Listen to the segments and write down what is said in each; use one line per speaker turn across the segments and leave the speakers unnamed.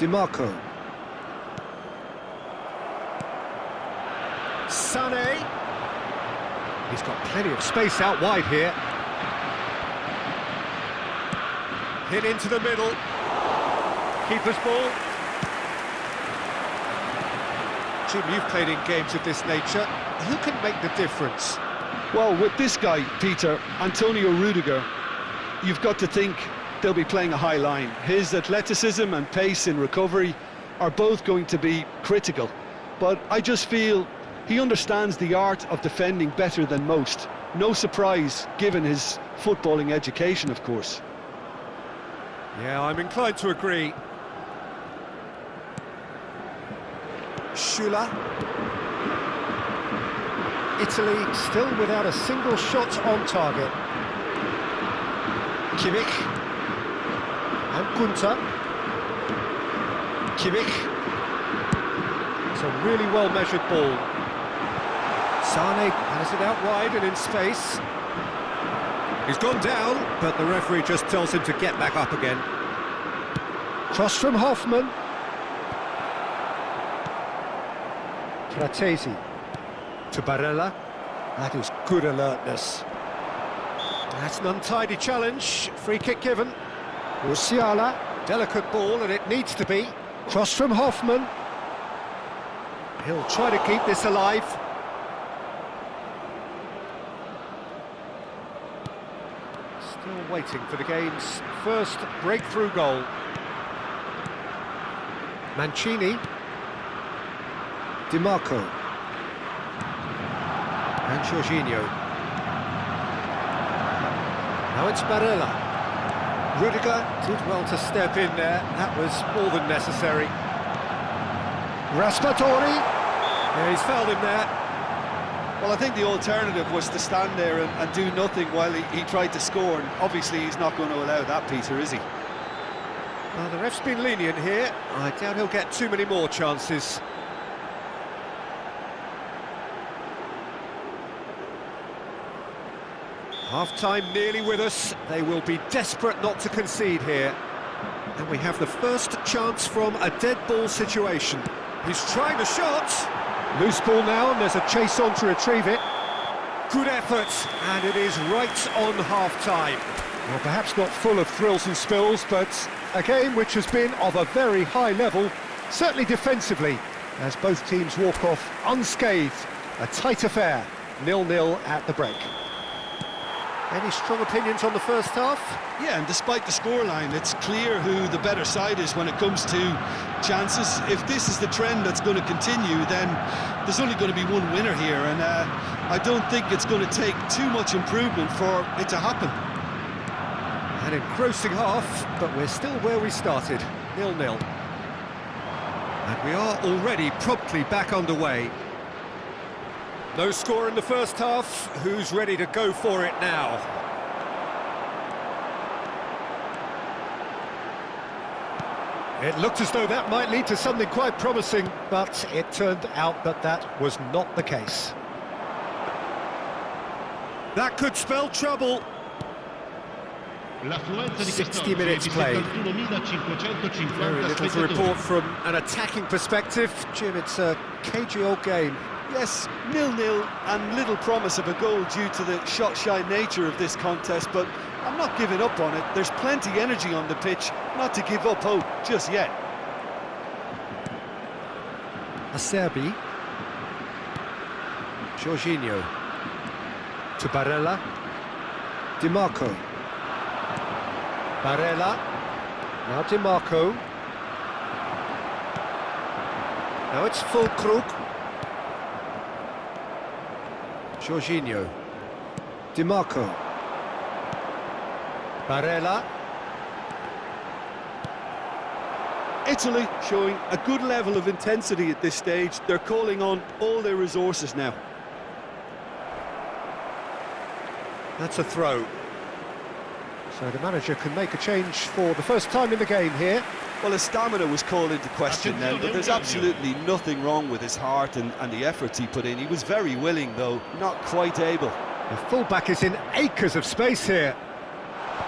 DiMarco.
Sané. He's got plenty of space out wide here. Hit into the middle. Keeper's ball. Jim, you've played in games of this nature. Who can make the difference?
Well, with this guy, Peter, Antonio Rudiger, you've got to think they'll be playing a high line. His athleticism and pace in recovery are both going to be critical. But I just feel he understands the art of defending better than most. No surprise, given his footballing education, of course.
Yeah, I'm inclined to agree. Schüller. Italy still without a single shot on target. Kimmich. And Gunter. Kimmich. It's a really well-measured ball. Sané has it out wide and in space. He's gone down, but the referee just tells him to get back up again. Cross from Hoffman. Fratesi to Barella. That is good alertness. That's an untidy challenge. Free kick given. Musiala. Delicate ball, and it needs to be. Cross from Hoffman. He'll try to keep this alive. Still waiting for the game's first breakthrough goal. Mancini.
DiMarco.
And Jorginho. Now it's Barella. Rudiger did well to step in there. That was more than necessary. Raspadori. Yeah, he's fouled him there.
Well, I think the alternative was to stand there and do nothing while he tried to score, and obviously he's not going to allow that, Peter, is he?
Well, the ref's been lenient here. I doubt he'll get too many more chances. Half-time nearly with us. They will be desperate not to concede here. And we have the first chance from a dead ball situation. He's trying the shot. Loose ball now, and there's a chase on to retrieve it. Good effort, and it is right on half-time. Well, perhaps not full of thrills and spills, but a game which has been of a very high level, certainly defensively, as both teams walk off unscathed. A tight affair, 0-0 at the break. Any strong opinions on the first half?
Yeah, and despite the scoreline, it's clear who the better side is when it comes to chances. If this is the trend that's going to continue, then there's only going to be one winner here, and I don't think it's going to take too much improvement for it to happen.
An engrossing half, but we're still where we started, 0-0. And we are already promptly back underway. No score in the first half. Who's ready to go for it now? It looked as though that might lead to something quite promising, but it turned out that that was not the case. That could spell trouble. 60 minutes played. Very little to report from an attacking perspective. Jim, it's a cagey old game.
Yes, 0-0 and little promise of a goal due to the shot-shy nature of this contest, but I'm not giving up on it. There's plenty energy on the pitch, not to give up hope just yet.
Acerbi. Jorginho. To Barella.
DiMarco.
Barella. Now DiMarco. Now it's Füllkrug. Jorginho.
DiMarco.
Barella.
Italy showing a good level of intensity at this stage. They're calling on all their resources now.
That's a throw. So the manager can make a change for the first time in the game here.
Well, his stamina was called into question then, but there's absolutely nothing wrong with his heart and the efforts he put in. He was very willing, though, not quite able.
The fullback is in acres of space here.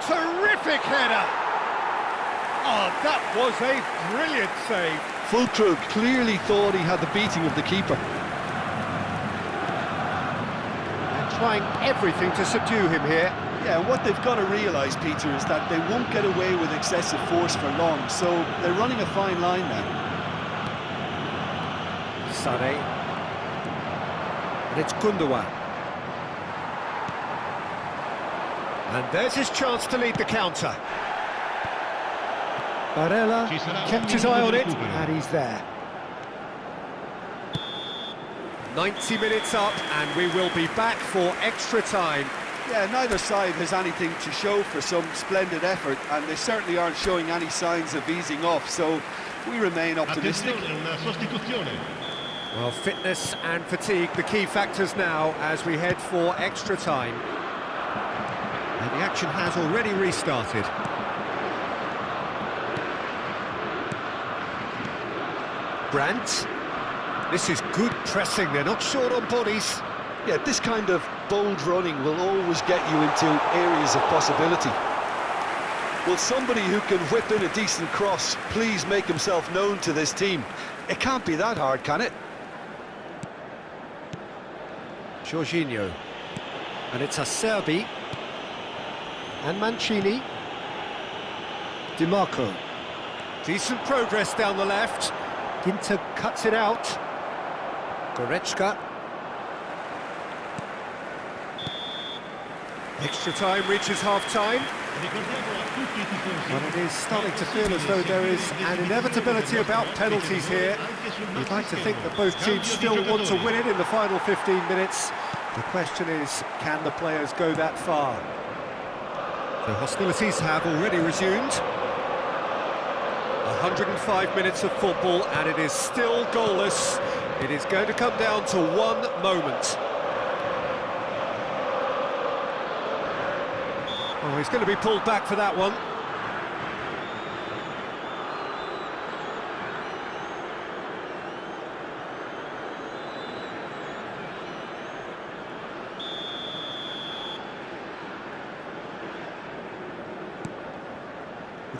Terrific header! Oh, that was a brilliant save.
Fulkrug clearly thought he had the beating of the keeper.
They're trying everything to subdue him here.
Yeah, and what they've got to realise, Peter, is that they won't get away with excessive force for long, so they're running a fine line now.
Sané. And it's Gundogan. And there's his chance to lead the counter. Barella kept his eye on it, and he's there. 90 minutes up, and we will be back for extra time.
Yeah, neither side has anything to show for some splendid effort, and they certainly aren't showing any signs of easing off, so we remain optimistic.
Well, fitness and fatigue, the key factors now as we head for extra time. And the action has already restarted. Brandt. This is good pressing, they're not short on bodies.
Yeah, this kind of bold running will always get you into areas of possibility. Will somebody who can whip in a decent cross please make himself known to this team? It can't be that hard, can it?
Jorginho. And it's Acerbi. And Mancini. Di Marco. Decent progress down the left. Ginter cuts it out. Goretzka. Extra time reaches half-time. Well, it is starting to feel as though there is an inevitability about penalties here. You'd like to think that both teams still want to win it in the final 15 minutes. The question is, can the players go that far? The hostilities have already resumed. 105 minutes of football, and it is still goalless. It is going to come down to one moment. Oh, he's going to be pulled back for that one.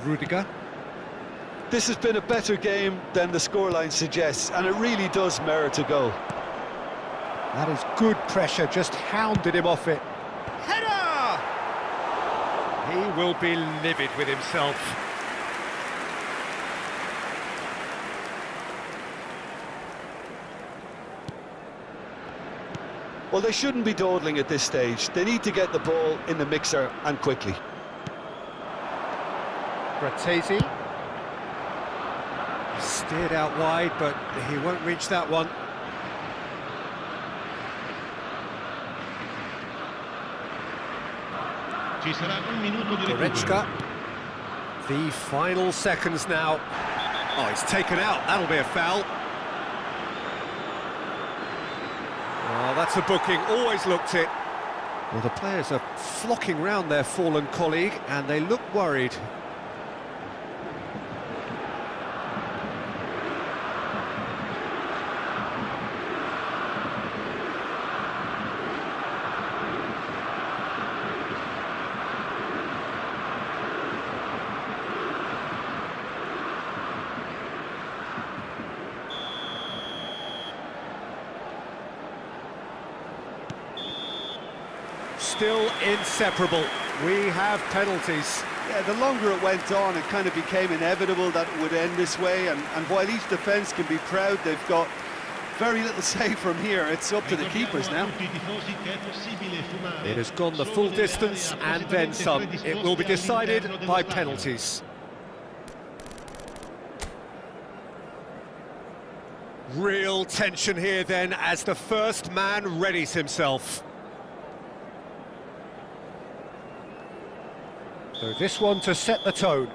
Rudiger.
This has been a better game than the scoreline suggests, and it really does merit a goal.
That is good pressure, just hounded him off it. Header! He will be livid with himself.
Well, they shouldn't be dawdling at this stage. They need to get the ball in the mixer, and quickly.
Bratesi. Steered out wide, but he won't reach that one. Goretzka. The final seconds now. Oh, he's taken out. That'll be a foul. Oh, that's a booking. Always looked it. Well, the players are flocking round their fallen colleague, and they look worried. Still inseparable. We have penalties.
Yeah, the longer it went on, it kind of became inevitable that it would end this way, and while each defence can be proud, they've got very little say from here. It's up to the keepers now.
It has gone the full distance and then some. It will be decided by penalties. Real tension here then as the first man readies himself. So this one to set the tone.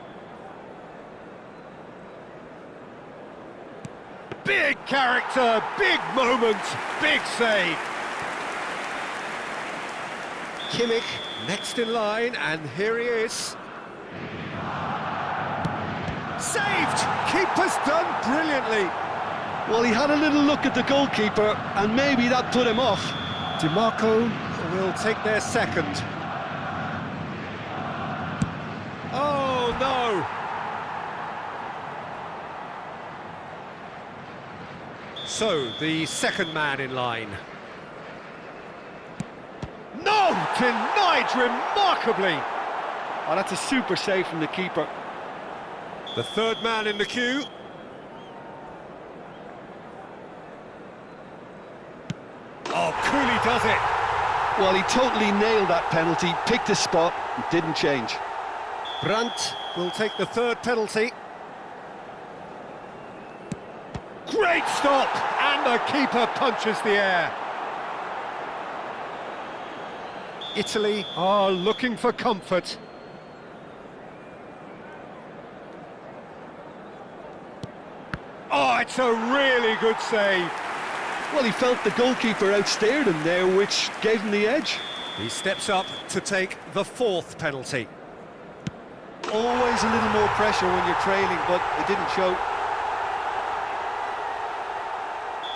Big character, big moment, big save. Kimmich next in line, and here he is. Saved! Keeper's done brilliantly.
Well, he had a little look at the goalkeeper, and maybe that put him off.
Di Marco will take their second. Oh, no! So, the second man in line. No! Denied remarkably!
Oh, that's a super save from the keeper.
The third man in the queue. Oh, Cooley does it!
Well, he totally nailed that penalty, picked his spot, and didn't change.
Brandt will take the third penalty. Great stop! And the keeper punches the air. Italy are looking for comfort. Oh, it's a really good save.
Well, he felt the goalkeeper outstared him there, which gave him the edge.
He steps up to take the fourth penalty.
Always a little more pressure when you're trailing, but it didn't show.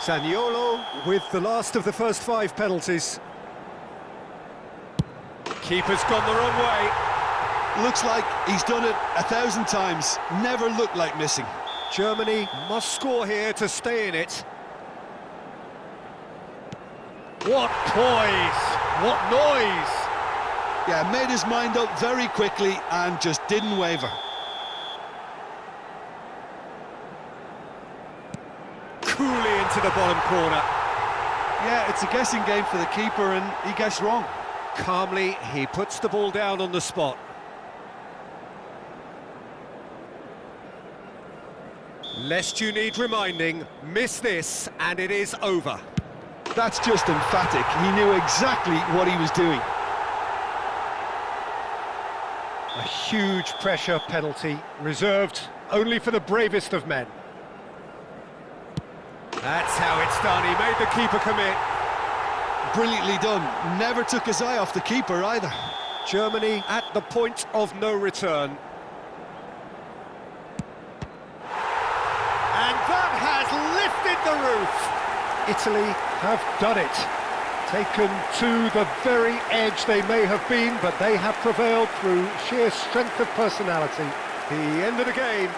Zaniolo with the last of the first 5 penalties. Keeper's gone the wrong way.
Looks like he's done it 1,000 times. Never looked like missing.
Germany must score here to stay in it. What poise! What noise!
Yeah, made his mind up very quickly and just didn't waver.
Coolly into the bottom corner.
Yeah, it's a guessing game for the keeper and he guessed wrong.
Calmly, he puts the ball down on the spot. Lest you need reminding, miss this and it is over.
That's just emphatic. He knew exactly what he was doing.
A huge pressure penalty, reserved only for the bravest of men. That's how it's done. He made the keeper commit.
Brilliantly done. Never took his eye off the keeper either.
Germany at the point of no return. And that has lifted the roof. Italy have done it. Taken to the very edge they may have been, but they have prevailed through sheer strength of personality. The end of the game.